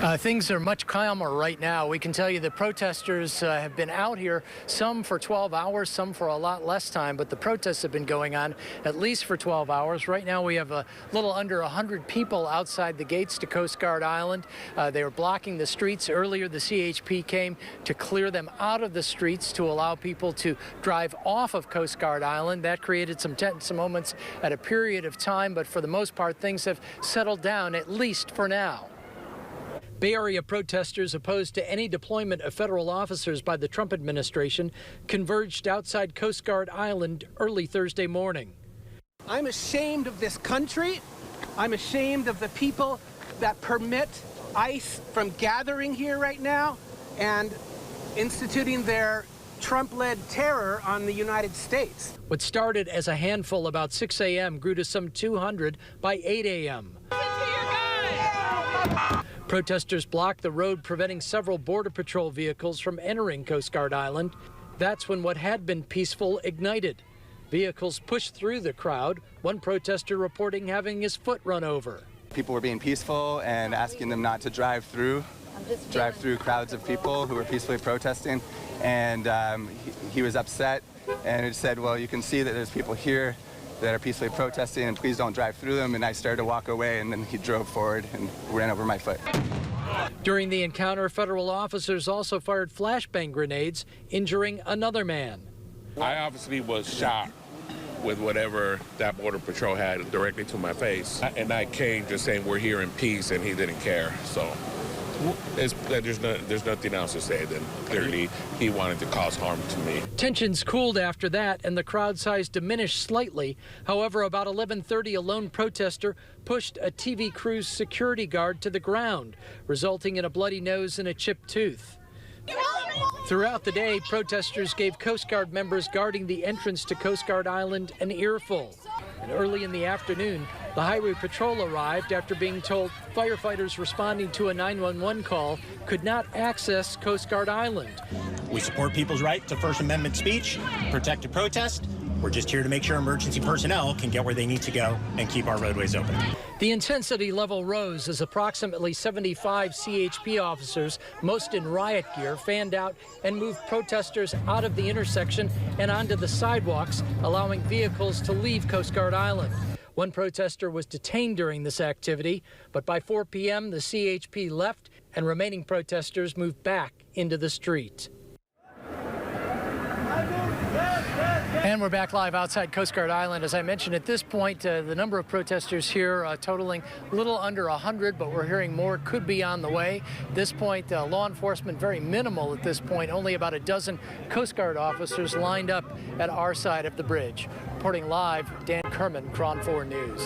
Things are much calmer right now. We can tell you the protesters have been out here, some for 12 hours, some for a lot less time, but the protests have been going on at least for 12 hours. Right now we have a little under 100 people outside the gates to Coast Guard Island. They were blocking the streets. Earlier the CHP came to clear them out of the streets to allow people to drive off of Coast Guard Island. That created some tense moments at a period of time, but for the most part things have settled down, at least for now. Bay Area protesters opposed to any deployment of federal officers by the Trump administration converged outside Coast Guard Island early Thursday morning. I'm ashamed of this country. I'm ashamed of the people that permit ICE from gathering here right now and instituting their Trump-led terror on the United States. What started as a handful about 6 a.m. grew to some 200 by 8 a.m. Protesters blocked the road, preventing several Border Patrol vehicles from entering Coast Guard Island. That's when what had been peaceful ignited. Vehicles pushed through the crowd, one protester reporting having his foot run over. People were being peaceful and asking them not to drive through crowds of people who were peacefully protesting. And he was upset and it said, well, you can see that there's people here that are peacefully protesting, and please don't drive through them. And I started to walk away, and then he drove forward and ran over my foot. During the encounter, federal officers also fired flashbang grenades, injuring another man. I obviously was shocked with whatever that Border Patrol had directly to my face. And I came just saying we're here in peace, and he didn't care. So there's nothing else to say than clearly he wanted to cause harm to me. Tensions cooled after that, and the crowd size diminished slightly. However, about 11:30, a lone protester pushed a TV crew's security guard to the ground, resulting in a bloody nose and a chipped tooth. Throughout the day, protesters gave Coast Guard members guarding the entrance to Coast Guard Island an earful. And early in the afternoon, the Highway Patrol arrived after being told firefighters responding to a 911 call could not access Coast Guard Island. We support people's right to First Amendment speech, protected protest. We're just here to make sure emergency personnel can get where they need to go and keep our roadways open. The intensity level rose as approximately 75 CHP officers, most in riot gear, fanned out and moved protesters out of the intersection and onto the sidewalks, allowing vehicles to leave Coast Guard Island. One protester was detained during this activity, but by 4 p.m. the CHP left and remaining protesters moved back into the street. And we're back live outside Coast Guard Island. As I mentioned, at this point, the number of protesters here totaling a little under 100, but we're hearing more could be on the way. At this point, law enforcement very minimal at this point. Only about a dozen Coast Guard officers lined up at our side of the bridge. Reporting live, Kerman, KRON 4 News.